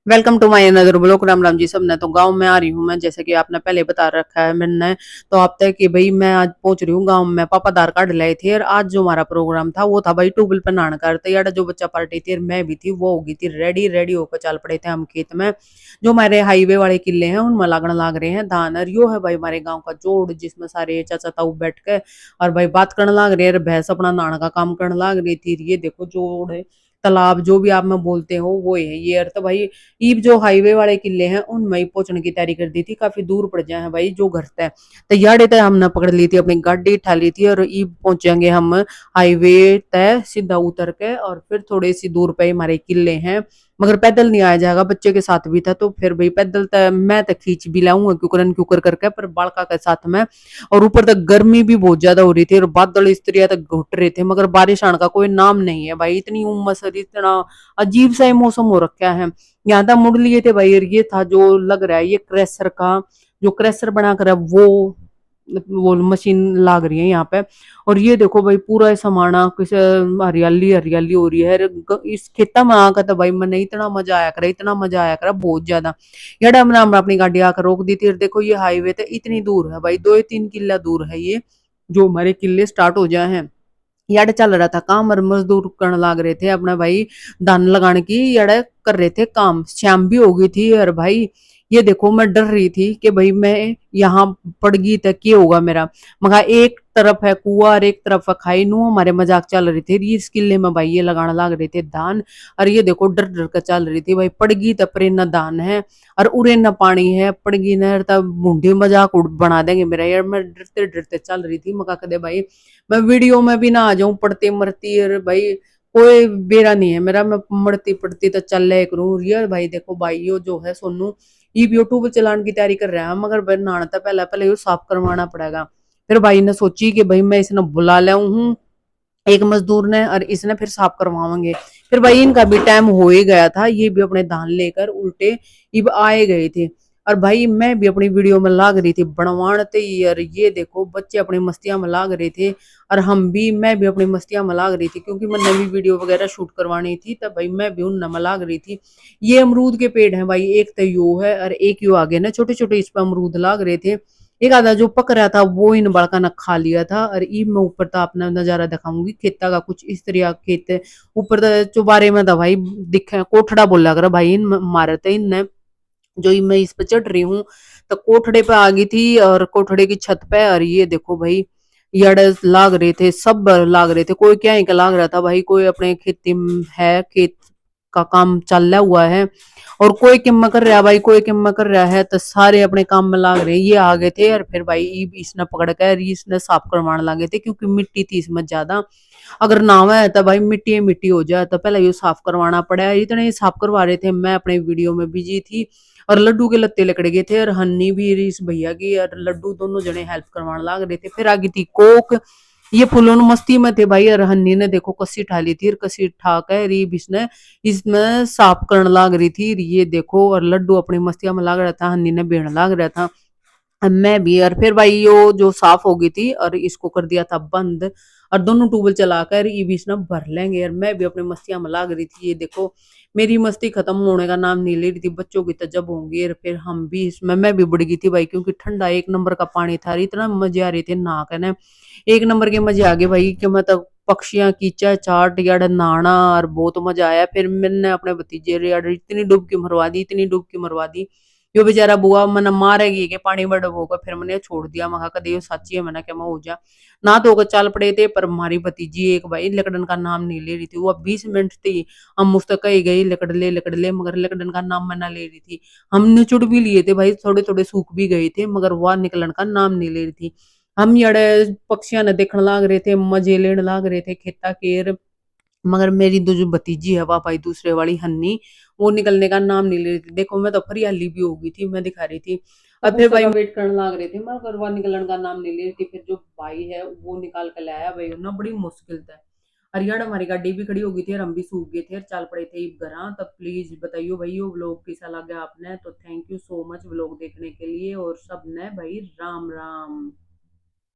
Welcome to my another blog. Ram Ram ji सब ने। तो गांव में आ रही हूँ मैं, जैसे कि आपने पहले बता रखा है मैंने। तो आप तक कि भाई मैं आज पहुंच रही हूँ गांव में। पापा आधार कार्ड लाए थे और आज जो हमारा प्रोग्राम था वो था भाई ट्यूबवेल पे नहाने का। तो यार जो बच्चा पार्टी थी और मैं भी थी, वो हो गई थी रेडी। रेडी होकर चल पड़े थे हम खेत में। जो हमारे हाईवे वाले किले हैं उनमें लागण लाग रहे हैं धान। और यो है भाई हमारे गाँव का जोड़, जिसमें सारे चाचा ताऊ बैठ के और भाई बात करने लाग रहे हैं। भैंस अपना नहाने का काम करने लाग रही थी। ये देखो जोड़ है, तालाब जो भी आप में बोलते हो वो है ये। और तो भाई ईब जो हाईवे वाले किले हैं उनमें ही पहुंचने की तैयारी कर दी थी। काफी दूर पड़ जाए हैं भाई जो घर तय। तो यार तय हमने पकड़ ली थी, अपनी गाड़ी उठा ली थी और ईब पहुंचेंगे हम हाईवे तय सीधा उतर के। और फिर थोड़ी सी दूर पे ही हमारे किले हैं, मगर पैदल नहीं आया जाएगा। बच्चे के साथ भी था तो फिर भाई पैदल तय मैं तो खींच भी लाऊंगा क्यूकर करके, पर बालका के साथ में। और ऊपर तक गर्मी भी बहुत ज्यादा हो रही थी और बादल इस तरह तक घुट रहे थे, मगर बारिश आने का कोई नाम नहीं है भाई। इतनी उमस और इतना अजीब सा ही मौसम हो रखा है। यहाँ तक मुड़ लिए थे भाई। और ये था जो लग रहा है ये क्रेसर का, जो क्रेसर बना कर है वो मशीन लाग रही है यहाँ पे। और ये देखो भाई पूरा समाना किस हरियाली हरियाली हो रही है। इस खेता में आकर तो भाई मैंने इतना मजा आया करा, इतना मजा आया करा बहुत ज्यादा। यार हमने अपनी गाड़ी आकर रोक दी थी और देखो ये हाईवे तो इतनी दूर है भाई, 2 या 3 किला दूर है ये, जो हमारे किले स्टार्ट हो जाए हैं। यार चल रहा था काम और मजदूर करने लाग रहे थे अपना भाई धान लगाने की। यार कर रहे थे काम, शाम भी हो गई थी। और भाई ये देखो मैं डर रही थी कि भाई मैं यहाँ पड़ गई तक ये होगा मेरा। मगर एक तरफ है कुआ और एक तरफ है खाई, नू हमारे मजाक चल रही थी। ये इस किले में भाई ये लगाने लाग रहे थे धान। और ये देखो डर डर कर चल रही थी भाई, पड़ गई तब ना धान है और उरे न पानी है, पड़ गई न तब बूढ़ी मजाक बना देंगे मेरा। यार मैं डरते डरते चल रही थी। मगा कदे भाई मैं वीडियो में भी ना आ जाऊं पढ़ती मरती। और भाई कोई बेरा नहीं है मेरा, मैं मरती पड़ती तो चल रहा करूं। रियल भाई देखो भाई यो जो है सोनू ये यूट्यूब चलाने की तैयारी कर रहा है, मगर भाई नहाना था पहले पहले यो साफ करवाना पड़ेगा। फिर भाई ने सोची कि भाई मैं इसने बुला लाऊं हूँ एक मजदूर ने, और इसने फिर साफ करवाएंगे। फिर भाई इनका भी टाइम हो ही गया था, ये भी अपने धान लेकर उल्टे इब आए गए थे। और भाई मैं भी अपनी वीडियो में लाग रही थी बनवाते ही। और ये देखो बच्चे अपनी मस्तियां में लाग रहे थे और मैं भी अपनी मस्तियां में लाग रही थी, क्योंकि मैंने भी वीडियो वगैरह शूट करवानी थी। तब भाई मैं भी उन में लाग रही थी। ये अमरूद के पेड़ हैं भाई, एक तो यो है और एक यो आगे ना छोटे छोटे इस पर अमरूद लाग रहे थे। एक आधा जो पक रहा था वो इन बड़का ने खा लिया था। और ईब में ऊपर तो आपने नजारा दिखाऊंगी खेता का कुछ इस तरह खेत है। ऊपर तो चुबारे में था भाई दिखे कोठड़ा बोला कर भाई इन मारे थे इनने। जो मैं इस पे चढ़ रही हूँ तो कोठड़े पे आ गई थी और कोठड़े की छत पे। और ये देखो भाई यड़ लाग रहे थे, सब लाग रहे थे। कोई क्या ही का लाग रहा था भाई, कोई अपने खेती में है, खेत का काम चल रहा हुआ है। और कोई किम कर रहा है भाई, कोई किम कर रहा है, तो सारे अपने काम में लाग रहे। ये आ गए थे और फिर भाई इसने पकड़ कर इसने साफ करवाने लगे थे, क्योंकि मिट्टी थी इसमें ज्यादा। अगर ना है तो भाई मिट्टी मिट्टी हो जाए, तो पहले ये साफ करवाना पड़ा। इतने साफ करवा रहे थे, मैं अपने वीडियो में बिजी थी। और लड्डू के लत्ते लकड़ गए थे और हन्नी भी इस भैया की और लड्डू दोनों जने हेल्प करवाने लग रहे थे। फिर आगे थी कोक, ये फुलों मस्ती में थे भाई। और हन्नी ने देखो कस्सी उठा ली थी और कस्सी उठा कर रीब इसने इसमें साफ करने लग रही थी। ये देखो और लड्डू अपनी मस्तियां में लग रहा था, हन्नी ने बेहने लग रहा था। मैं भी। और फिर भाई यो जो साफ हो गई थी और इसको कर दिया था बंद। और दोनों ट्यूबवेल चलाकर ये बीच ना भर लेंगे। और मैं भी अपनी मस्तियां में लाग रही थी। ये देखो मेरी मस्ती खत्म होने का नाम नहीं ले रही थी, बच्चों की तो जब होंगी। और फिर हम भी इसमें मैं भी बढ़ गई थी भाई, क्योंकि ठंडा एक नंबर का पानी था, इतना मजे आ रहे थे नहा के। एक नंबर के मजे आ गए भाई कि मैं तो पक्षियां की चाट या नहाना और बहुत मजा आया। फिर मैंने अपने भतीजे इतनी डुबकी मरवा दी, इतनी डुबकी मरवा दी। यो बेचारा बुआ मैंने मारेगी के पानी में डुबोगा। फिर मैंने छोड़ दिया, महा कदे यो साची है मैंने क्या मैं हो जा ना तो होकर चल पड़े थे। पर हमारी भतीजी एक भाई लकड़न का नाम नहीं ले रही थी, वो अब 20 मिनट थी हम मुझसे कही गई लकड़ ले, मगर लकड़न का नाम मैं ना ले रही थी। हमने चुड़ भी लिए थे भाई, थोड़े थोड़े सूख भी गए थे, मगर वह निकलन का नाम नहीं ले रही थी। हम यड़े पक्षियां ने देखने लाग रहे थे, मजे लेने लाग रहे थे खेता केर। मगर मेरी दो जो भतीजी है वह भाई दूसरे वाली हन्नी, वो निकलने का नाम नहीं ले रही थी। देखो मैं तो हरियाली भी हो गई थी, मैं दिखा रही थी। अब फिर भाई वेट करने लाग रहे थे, मगर वह निकलने का नाम नहीं ले रही थी। फिर जो भाई है वो निकाल कर लाया भाई ना, बड़ी मुश्किल था। हरियाण हमारी गाड़ी भी खड़ी हो गई थी और हम भी सूख गए थे और चल पड़े थे घर। तब प्लीज बताइयो भाई वो व्लॉग कैसा लगा आपने। तो thank you so much vlog देखने के लिए, और सब ने भाई राम राम।